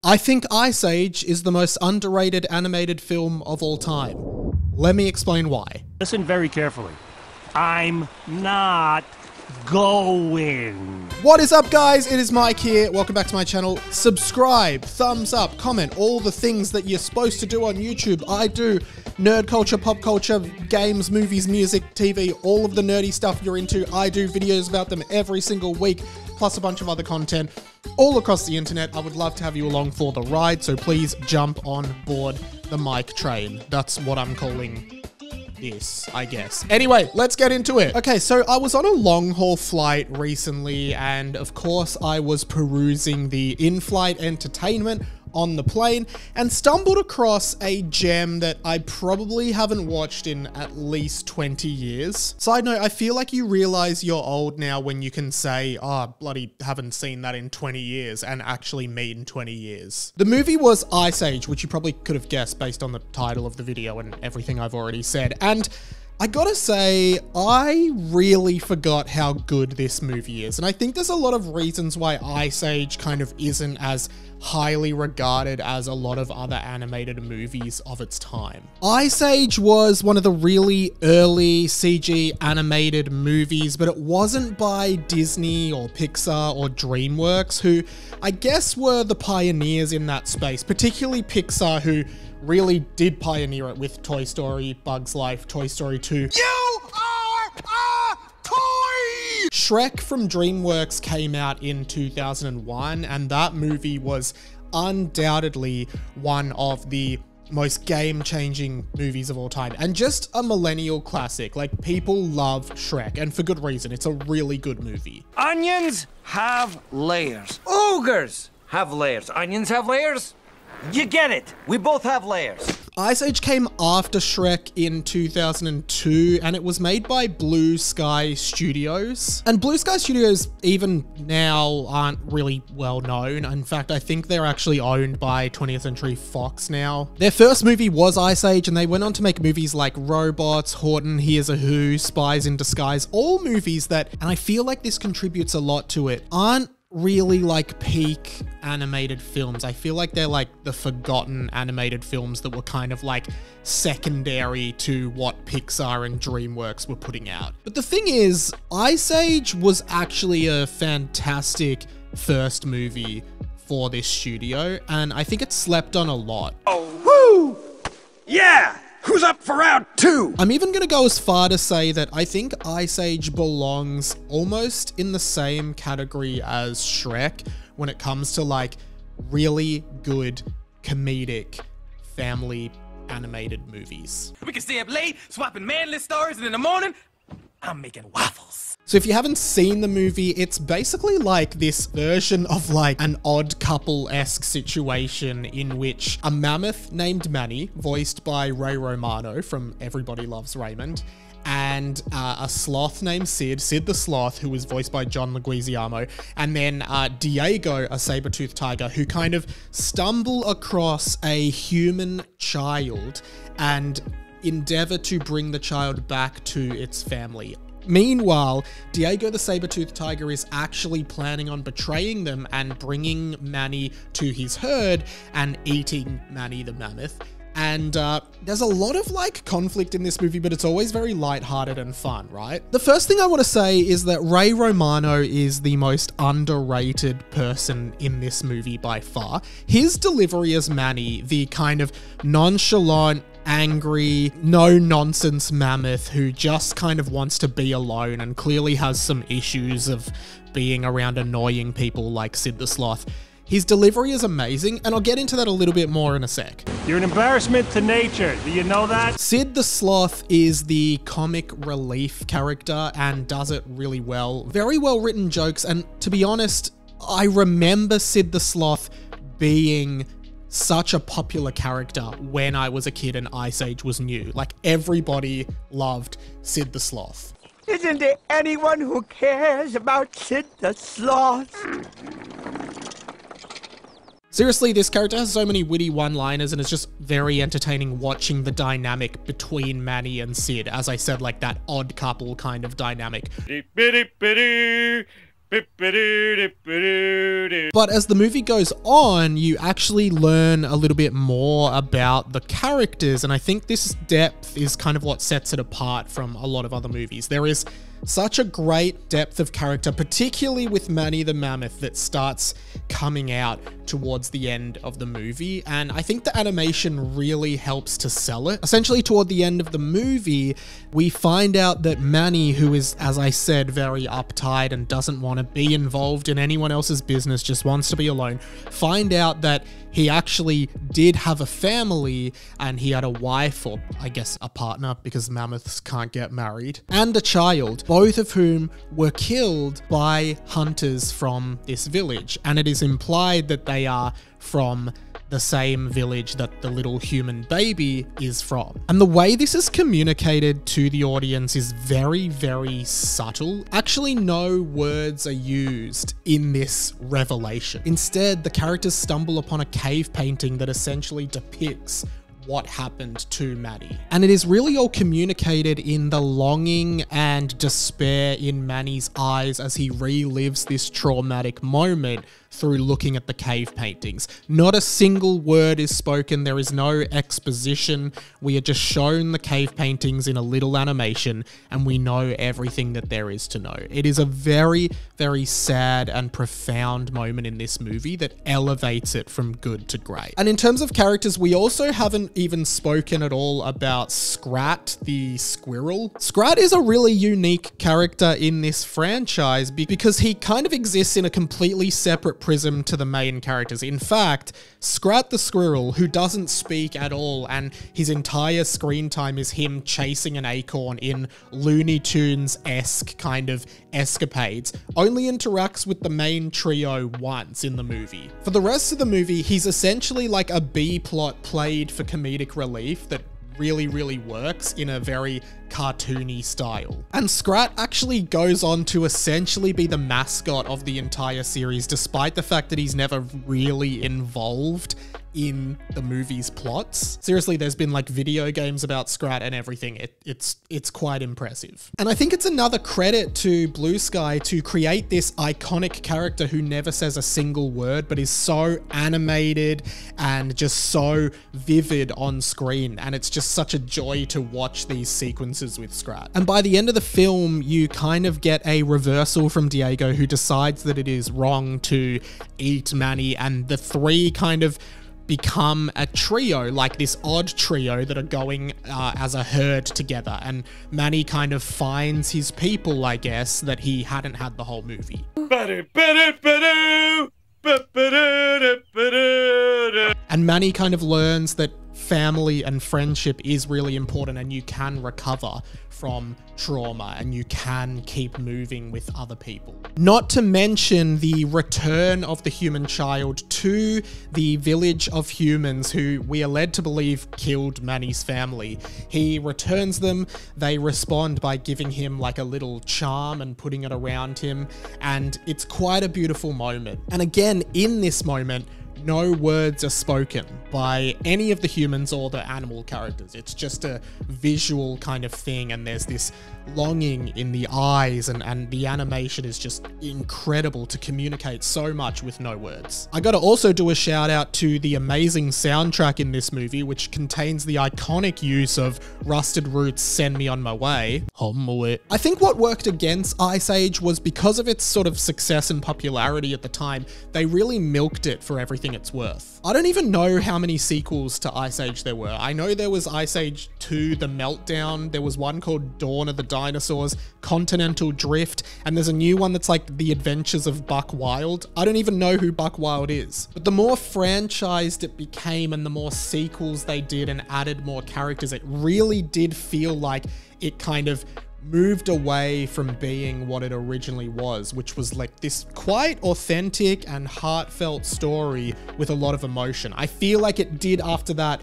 I think Ice Age is the most underrated animated film of all time. Let me explain why. Listen very carefully. I'm not going. What is up, guys? It is Mike here. Welcome back to my channel. Subscribe, thumbs up, comment, all the things that you're supposed to do on YouTube. I do nerd culture, pop culture, games, movies, music, TV, all of the nerdy stuff you're into. I do videos about them every single week, plus a bunch of other content all across the internet. I would love to have you along for the ride, so please jump on board the Mike train. That's what I'm calling this, I guess. Anyway, let's get into it. Okay, so I was on a long haul flight recently, and of course I was perusing the in-flight entertainment on the plane and stumbled across a gem that I probably haven't watched in at least 20 years. Side note, I feel like you realize you're old now when you can say, oh, bloody haven't seen that in 20 years and actually mean 20 years. The movie was Ice Age, which you probably could have guessed based on the title of the video and everything I've already said. And I gotta say, I really forgot how good this movie is. And I think there's a lot of reasons why Ice Age kind of isn't as highly regarded as a lot of other animated movies of its time. Ice Age was one of the really early CG animated movies, but it wasn't by Disney or Pixar or DreamWorks, who I guess were the pioneers in that space, particularly Pixar, who really did pioneer it with Toy Story, Bug's Life, Toy Story 2. You are a toy! Shrek from DreamWorks came out in 2001, and that movie was undoubtedly one of the most game-changing movies of all time, and just a millennial classic. Like, people love Shrek, and for good reason. It's a really good movie. Onions have layers. Ogres have layers. Onions have layers. You get it. We both have layers. Ice Age came after Shrek in 2002, and it was made by Blue Sky Studios. And Blue Sky Studios, even now, aren't really well known. In fact, I think they're actually owned by 20th Century Fox now. Their first movie was Ice Age, and they went on to make movies like Robots, Horton, Here's a Who, Spies in Disguise, all movies that, and I feel like this contributes a lot to it, aren't really like peak animated films. I feel like they're like the forgotten animated films that were kind of like secondary to what Pixar and DreamWorks were putting out. But the thing is, Ice Age was actually a fantastic first movie for this studio, and I think it slept on a lot. Oh, woo! Yeah! Who's up for round two? I'm even gonna go as far to say that I think Ice Age belongs almost in the same category as Shrek when it comes to like really good comedic family animated movies. We can stay up late, swapping manly stories, and in the morning, I'm making waffles. So if you haven't seen the movie, it's basically like this version of like an Odd Couple-esque situation in which a mammoth named Manny, voiced by Ray Romano from Everybody Loves Raymond, and a sloth named Sid the Sloth, who was voiced by John Leguizamo, and then Diego, a saber-toothed tiger, who kind of stumble across a human child and endeavor to bring the child back to its family. Meanwhile, Diego the saber-toothed tiger is actually planning on betraying them and bringing Manny to his herd and eating Manny the mammoth. And there's a lot of like conflict in this movie, but it's always very lighthearted and fun, right? The first thing I want to say is that Ray Romano is the most underrated person in this movie by far. His delivery as Manny, the kind of nonchalant, angry, no-nonsense mammoth who just kind of wants to be alone and clearly has some issues of being around annoying people like Sid the Sloth. His delivery is amazing, and I'll get into that a little bit more in a sec. You're an embarrassment to nature. Do you know that? Sid the Sloth is the comic relief character and does it really well. Very well written jokes, and to be honest, I remember Sid the Sloth being such a popular character when I was a kid and Ice Age was new. Like, everybody loved Sid the Sloth. Isn't there anyone who cares about Sid the Sloth? Seriously, this character has so many witty one-liners, and it's just very entertaining watching the dynamic between Manny and Sid. As I said, like that odd couple kind of dynamic. But as the movie goes on, you actually learn a little bit more about the characters, and I think this depth is kind of what sets it apart from a lot of other movies. There is such a great depth of character, particularly with Manny the Mammoth, that starts coming out towards the end of the movie, and I think the animation really helps to sell it. Essentially, toward the end of the movie, we find out that Manny, who is, as I said, very uptight and doesn't want to be involved in anyone else's business, just wants to be alone, find out that he actually did have a family, and he had a wife, or I guess a partner, because mammoths can't get married, and a child, both of whom were killed by hunters from this village. And it is implied that they are from the same village that the little human baby is from. And the way this is communicated to the audience is very, very subtle. Actually, no words are used in this revelation. Instead, the characters stumble upon a cave painting that essentially depicts what happened to Manny. And it is really all communicated in the longing and despair in Manny's eyes as he relives this traumatic moment through looking at the cave paintings. Not a single word is spoken. There is no exposition. We are just shown the cave paintings in a little animation, and we know everything that there is to know. It is a very, very sad and profound moment in this movie that elevates it from good to great. And in terms of characters, we also haven't even spoken at all about Scrat the squirrel. Scrat is a really unique character in this franchise because he kind of exists in a completely separate prism to the main characters. In fact, Scrat the squirrel, who doesn't speak at all, and his entire screen time is him chasing an acorn in Looney Tunes-esque kind of escapades, only interacts with the main trio once in the movie. For the rest of the movie, he's essentially like a B-plot played for comedic relief that really, really works in a very cartoony style. And Scrat actually goes on to essentially be the mascot of the entire series, despite the fact that he's never really involved in the movie's plots. Seriously, there's been like video games about Scrat and everything. It's quite impressive. And I think it's another credit to Blue Sky to create this iconic character who never says a single word, but is so animated and just so vivid on screen. And it's just such a joy to watch these sequences with Scrat. And by the end of the film, you kind of get a reversal from Diego, who decides that it is wrong to eat Manny, and the three kind of become a trio, like this odd trio that are going as a herd together, and Manny kind of finds his people, I guess, that he hadn't had the whole movie. And Manny kind of learns that family and friendship is really important, and you can recover from trauma and you can keep moving with other people. Not to mention the return of the human child to the village of humans who we are led to believe killed Manny's family. He returns them. They respond by giving him like a little charm and putting it around him, and it's quite a beautiful moment. And again, in this moment, no words are spoken by any of the humans or the animal characters. It's just a visual kind of thing, and there's this longing in the eyes, and the animation is just incredible to communicate so much with no words. I gotta also do a shout out to the amazing soundtrack in this movie, which contains the iconic use of Rusted Roots' Send Me On My Way. I think what worked against Ice Age was because of its sort of success and popularity at the time, they really milked it for everything it's worth. I don't even know how many sequels to Ice Age there were. I know there was Ice Age 2, The Meltdown, there was one called Dawn of the Dinosaurs, Continental Drift, and there's a new one that's like The Adventures of Buck Wild. I don't even know who Buck Wild is. But the more franchised it became and the more sequels they did and added more characters, it really did feel like it kind of moved away from being what it originally was, which was like this quite authentic and heartfelt story with a lot of emotion. I feel like it did after that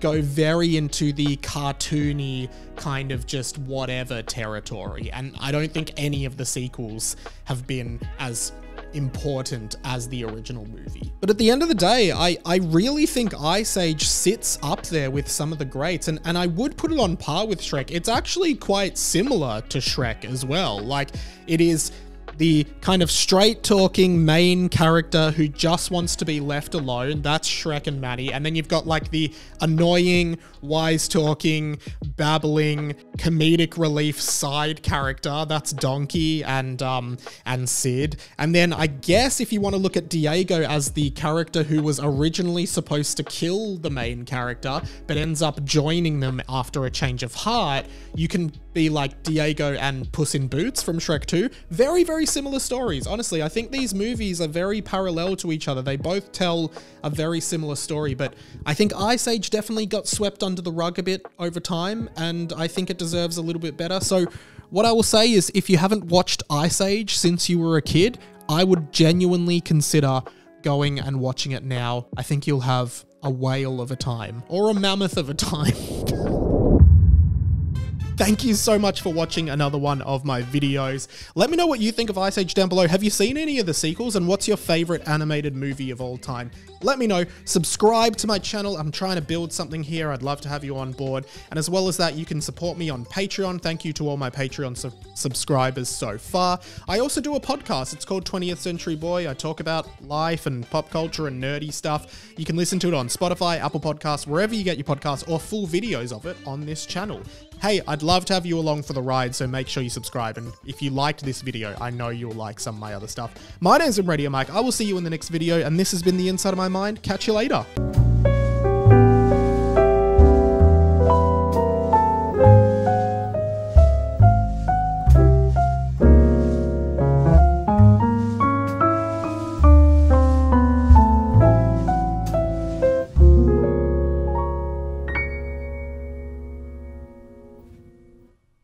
go very into the cartoony kind of just whatever territory, and I don't think any of the sequels have been as important as the original movie. But at the end of the day, I really think Ice Age sits up there with some of the greats, and I would put it on par with Shrek. It's actually quite similar to Shrek as well. Like, it is the kind of straight-talking main character who just wants to be left alone. That's Shrek and Maddie. And then you've got like the annoying, wise-talking, babbling, comedic relief side character. That's Donkey and Sid. And then I guess if you want to look at Diego as the character who was originally supposed to kill the main character, but ends up joining them after a change of heart, you can be like Diego and Puss in Boots from Shrek 2. Very, very similar stories. Honestly, I think these movies are very parallel to each other. They both tell a very similar story, but I think Ice Age definitely got swept under the rug a bit over time, and I think it deserves a little bit better. So what I will say is, if you haven't watched Ice Age since you were a kid, I would genuinely consider going and watching it now. I think you'll have a whale of a time, or a mammoth of a time. Thank you so much for watching another one of my videos. Let me know what you think of Ice Age down below. Have you seen any of the sequels, and what's your favorite animated movie of all time? Let me know. Subscribe to my channel. I'm trying to build something here. I'd love to have you on board. And as well as that, you can support me on Patreon. Thank you to all my Patreon subscribers so far. I also do a podcast. It's called 20th Century Boy. I talk about life and pop culture and nerdy stuff. You can listen to it on Spotify, Apple Podcasts, wherever you get your podcasts, or full videos of it on this channel. Hey, I'd love to have you along for the ride, so make sure you subscribe. And if you liked this video, I know you'll like some of my other stuff. My name's Radio Mike. I will see you in the next video, and this has been The Inside of My Mind. Catch you later.